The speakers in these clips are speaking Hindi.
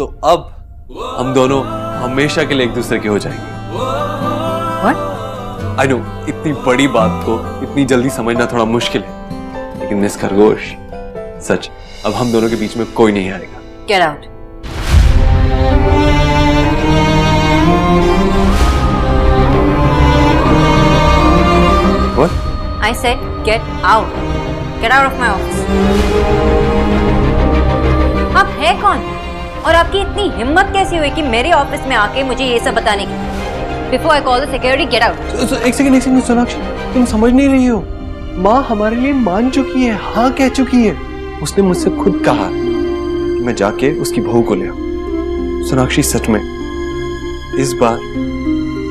तो अब हम दोनों हमेशा के लिए एक दूसरे के हो जाएंगे। आई नो इतनी बड़ी बात को इतनी जल्दी समझना थोड़ा मुश्किल है, लेकिन मिस खरगोश सच, अब हम दोनों के बीच में कोई नहीं आएगा। Get out. What? I said get out. Get out of my office. आप है कौन और आपकी इतनी हिम्मत कैसी हुई कि मेरे ऑफिस में आके मुझे ये सब बताने की? Before I call the security, get out. एक सेकंड सोनाक्षी, तुम समझ नहीं रही हो। माँ हमारे लिए मान चुकी है, हाँ कह चुकी है। उसने मुझसे खुद कहा कि मैं जाके उसकी बहू को ले आऊं। सोनाक्षी सच में इस बार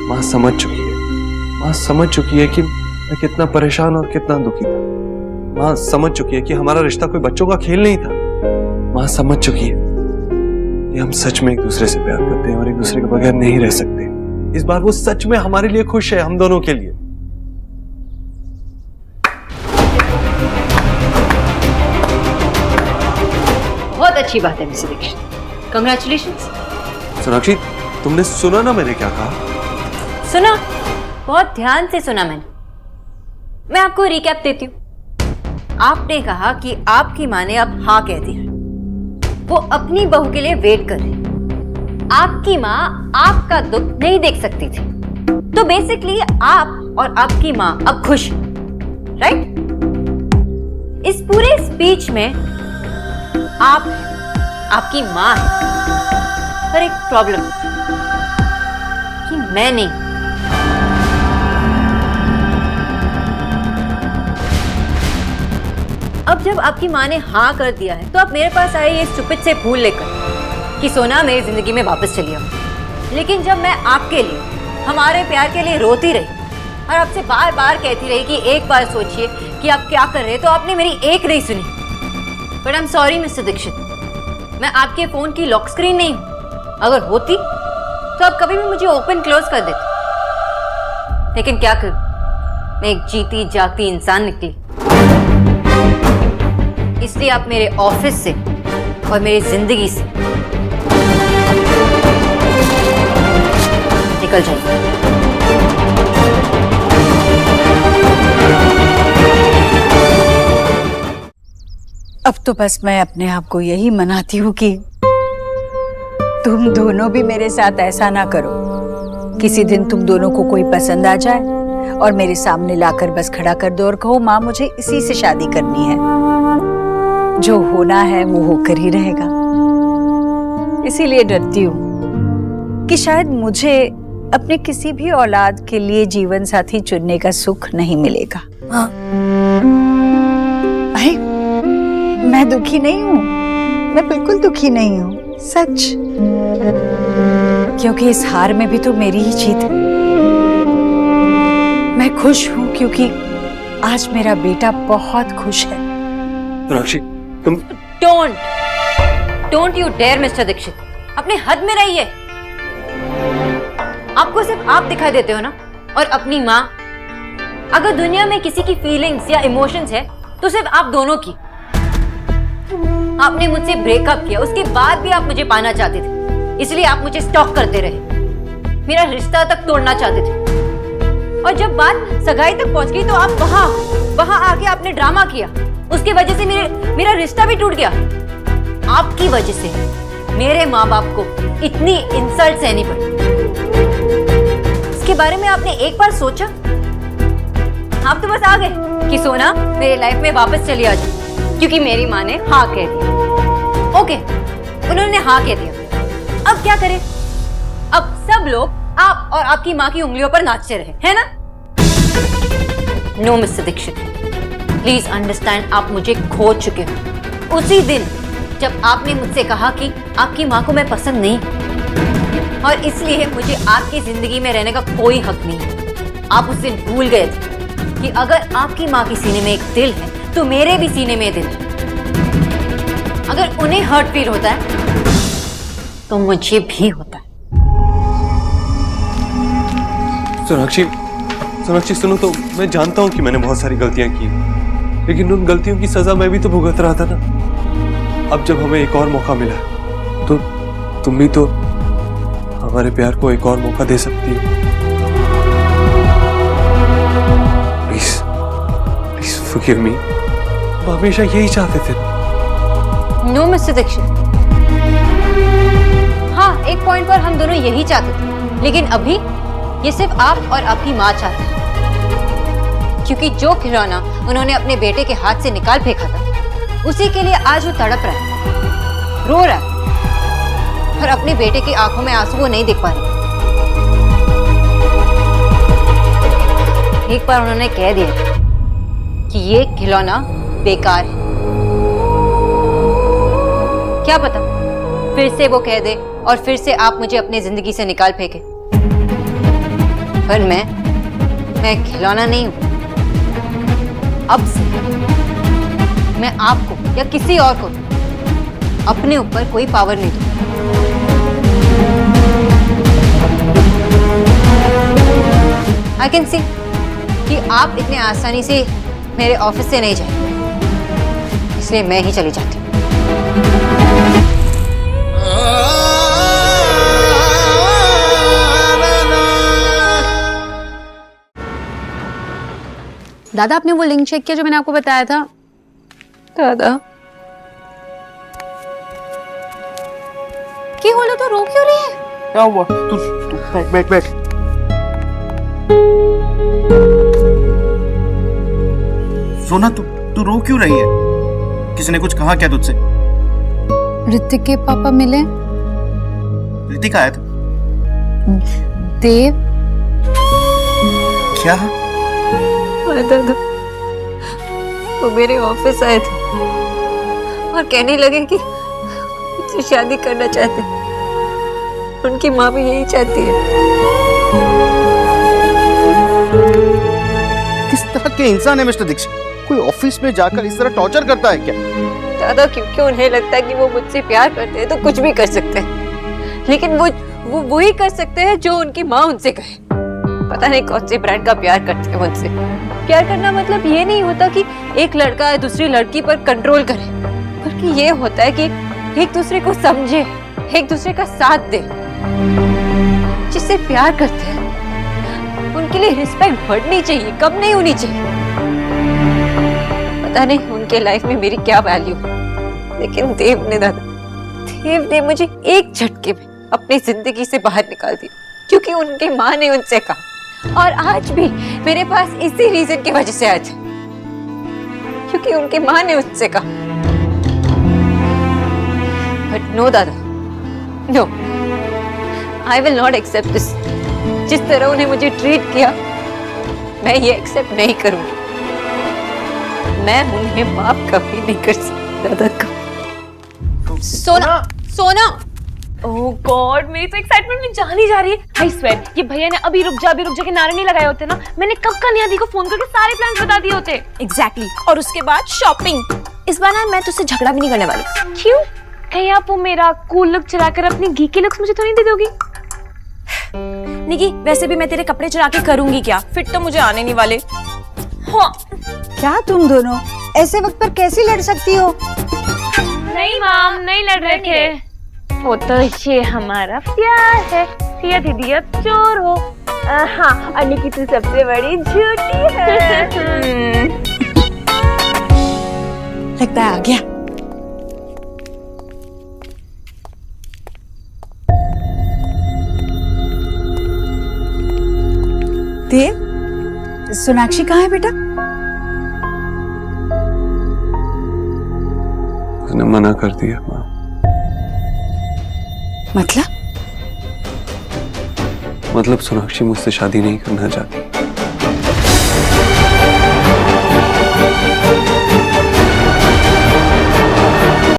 माँ समझ चुकी है। माँ समझ चुकी है कि मैं कितना परेशान और कितना दुखी था। माँ समझ चुकी है कि हमारा रिश्ता कोई बच्चों का खेल नहीं था। माँ समझ चुकी है कि हम सच में एक दूसरे से प्यार करते हैं और एक दूसरे के बगैर नहीं रह सकते। इस बार वो सच में हमारे लिए खुश है, हम दोनों के लिए। बहुत अच्छी बात है मिस्टर दीक्षित, कंग्रेचुलेशंस। सोनाक्षी, तुमने सुना ना मैंने क्या कहा? सुना, बहुत ध्यान से सुना मैंने। मैं आपको रिकैप देती हूँ। आपने कहा कि आपकी माँ ने अब हाँ कह दिया, वो अपनी बहू के लिए वेट कर रही। आपकी माँ आपका दुख नहीं देख सकती थी, तो बेसिकली आप और आपकी माँ अब खुश हैं, राइट? इस पूरे स्पीच में आप आपकी माँ है, पर एक प्रॉब्लम कि मैं नहीं। अब जब आपकी माँ ने हाँ कर दिया है, तो आप मेरे पास आए ये स्टूपिड से फूल लेकर कि सोना मेरी जिंदगी में वापस चली आओ। लेकिन जब मैं आपके लिए, हमारे प्यार के लिए रोती रही और आपसे बार बार कहती रही कि एक बार सोचिए कि आप क्या कर रहे हैं, तो आपने मेरी एक नहीं सुनी। But I am sorry mister Dikshit, मैं आपके फोन की लॉक स्क्रीन नहीं हूं। अगर होती तो आप कभी भी मुझे ओपन क्लोज कर देते। लेकिन क्या करूं, मैं एक जीती जागती इंसान निकली। इसलिए आप मेरे ऑफिस से और मेरी जिंदगी से निकल जाइए। अब तो बस मैं अपने आप को यही मनाती हूँ कि तुम दोनों भी मेरे साथ ऐसा ना करो। किसी दिन तुम दोनों को कोई पसंद आ जाए और मेरे सामने लाकर बस खड़ा कर दो और कहो माँ मुझे इसी से शादी करनी है। जो होना है वो होकर ही रहेगा। इसीलिए डरती हूँ कि शायद मुझे अपने किसी भी औलाद के लिए जीवन साथी चुनने का सुख नहीं मिलेगा। हाँ। अरे मैं दुखी नहीं हूँ, मैं बिल्कुल दुखी नहीं हूँ, सच। क्योंकि इस हार में भी तो मेरी ही जीत है। मैं खुश हूँ क्योंकि आज मेरा बेटा बहुत खुश है। सोनाक्षी, तुम don't you dare mister Dikshit, अपने हद में रहिए। आपको सिर्फ आप दिखाई देते हो ना, और अपनी माँ। अगर दुनिया में किसी की फीलिंग्स या इमोशंस है तो सिर्फ आप दोनों की। आपने मुझसे ब्रेकअप किया, उसके बाद भी आप मुझे पाना चाहते थे, इसलिए आप मुझे स्टॉक करते रहे, मेरा रिश्ता तक तोड़ना चाहते थे। और जब बात सगाई तक पहुंच गई तो आप वहां आके आपने ड्रामा किया। उसकी वजह से मेरा रिश्ता भी टूट गया। आपकी वजह से मेरे माँ बाप को इतनी इंसल्ट सहनी पड़ी। इसके बारे में आपने एक बार सोचा? आप तो बस आ गए कि सोना मेरे लाइफ में वापस चली आ जाए, क्योंकि मेरी माँ ने हाँ कह दिया। ओके, उन्होंने हाँ कह दिया। अब क्या करें? अब सब लोग आप और आपकी माँ की उंगलियों पर नाचते रहे, है ना? No mister Dikshit, please understand, आप मुझे खो चुके हो। उसी दिन जब आपने मुझसे कहा कि आपकी माँ को मैं पसंद नहीं, और इसलिए मुझे आपकी जिंदगी में रहने का कोई हक नहीं है। आप उस दिन भूल गए थे कि अगर आपकी माँ के सीने में एक दिल है तो मेरे भी सीने में दिल है। अगर उन्हें हर्ट फील होता है तो मुझे भी होता है। सोनाक्षी सुनो तो, मैं जानता हूँ कि मैंने बहुत सारी गलतियां की, लेकिन उन गलतियों की सजा मैं भी तो भुगत रहा था ना। अब जब हमें एक और मौका मिला तुम भी तो हमारे प्यार को एक और मौका दे सकती हो। Please please forgive me. हम हमेशा यही चाहते थे। नो मिस्टर दीक्षित, हाँ एक पॉइंट पर हम दोनों यही चाहते थे, लेकिन अभी ये सिर्फ आप और आपकी माँ चाहते हैं। क्योंकि जो खिलौना उन्होंने अपने बेटे के हाथ से निकाल फेंका था, उसी के लिए आज वो तड़प रहा है, रो रहा है, और अपने बेटे की आंखों में आंसू वो नहीं देख पा रही। एक बार उन्होंने कह दिया कि ये खिलौना बेकार है। क्या पता फिर से वो कह दे और फिर से आप मुझे अपनी जिंदगी से निकाल फेंके। पर मैं खिलौना नहीं हूं। अब से मैं आपको या किसी और को अपने ऊपर कोई पावर नहीं दूंगा। आई कैन सी कि आप इतने आसानी से मेरे ऑफिस से नहीं जाएंगे, इसलिए मैं ही चली जाती हूँ। दादा आपने वो लिंक चेक किया जो मैंने आपको बताया था? दादा क्या बोलो तो रो क्यों रही है? क्या हुआ? तू बैठ। सोना तू रो क्यों रही है? किसी ने कुछ कहा क्या तुझसे? ऋतिक के पापा मिले। ऋतिक आया था? देव? क्या? दादा वो मेरे ऑफिस आए थे और कहने लगे कि मुझसे शादी करना चाहते हैं। उनकी माँ भी यही चाहती है। किस तरह के इंसान है मिस्टर दीक्षित? कोई ऑफिस में जाकर इस तरह टॉर्चर करता है क्या? दादा क्योंकि उन्हें लगता है कि वो मुझसे प्यार करते हैं तो कुछ भी कर सकते हैं, लेकिन वो वही कर सकते हैं जो उनकी माँ उनसे कहे। पता नहीं कौन से ब्रांड का प्यार करते हैं मुझसे। प्यार करना मतलब ये नहीं होता कि एक लड़का दूसरी लड़की पर कंट्रोल करे, बल्कि ये होता है कि एक दूसरे को समझे, एक दूसरे का साथ दे। जिससे प्यार करते हैं उनके लिए रिस्पेक्ट बढ़नी चाहिए, कम नहीं होनी चाहिए। पता नहीं उनके लाइफ में मेरी क्या वैल्यू, लेकिन देव ने मुझे एक झटके में अपनी जिंदगी से बाहर निकाल दिया, क्योंकि उनकी माँ ने उनसे कहा। और आज भी मेरे पास इसी रीजन की वजह से आज, क्योंकि उनकी माँ ने उससे कहा। बट नो दादा, no, I will not accept this. जिस तरह उन्हें मुझे ट्रीट किया, मैं ये एक्सेप्ट नहीं करूंगी। मैं उन्हें माफ कभी नहीं कर सकती दादा का। सोना ओह गॉड, मेरी तो एक्साइटमेंट में जान ही जा रही है। आई स्वेयर ये भैया ने अभी रुक जा के नारे नहीं लगाए होते ना, मैंने कब का नियादी को फोन करके सारे प्लान्स बता दिए होते। एग्जैक्टली और उसके बाद शॉपिंग। इस बार ना मैं तुझसे झगड़ा भी नहीं करने वाली। क्यों? कहीं आप वो मेरा कूल लुक चुराकर अपनी गीकी लुक्स मुझे तो नहीं दे दोगी? निकी वैसे भी मैं तेरे कपड़े चुरा के करूंगी क्या? फिट तो मुझे आने नहीं वाले। हाँ। क्या तुम दोनों ऐसे वक्त पर कैसे लड़ सकती हो? नहीं माम, नहीं लड़ रहे थे। वो तो ये हमारा प्यार है। सिया दीदी अब चोर हो। हाँ, और निकी तू सबसे बड़ी झूठी है। लगता है आ गया। देव, सोनाक्षी कहाँ है बेटा? उसने मना कर दिया माँ। मतलब सोनाक्षी मुझसे शादी नहीं करना चाहती।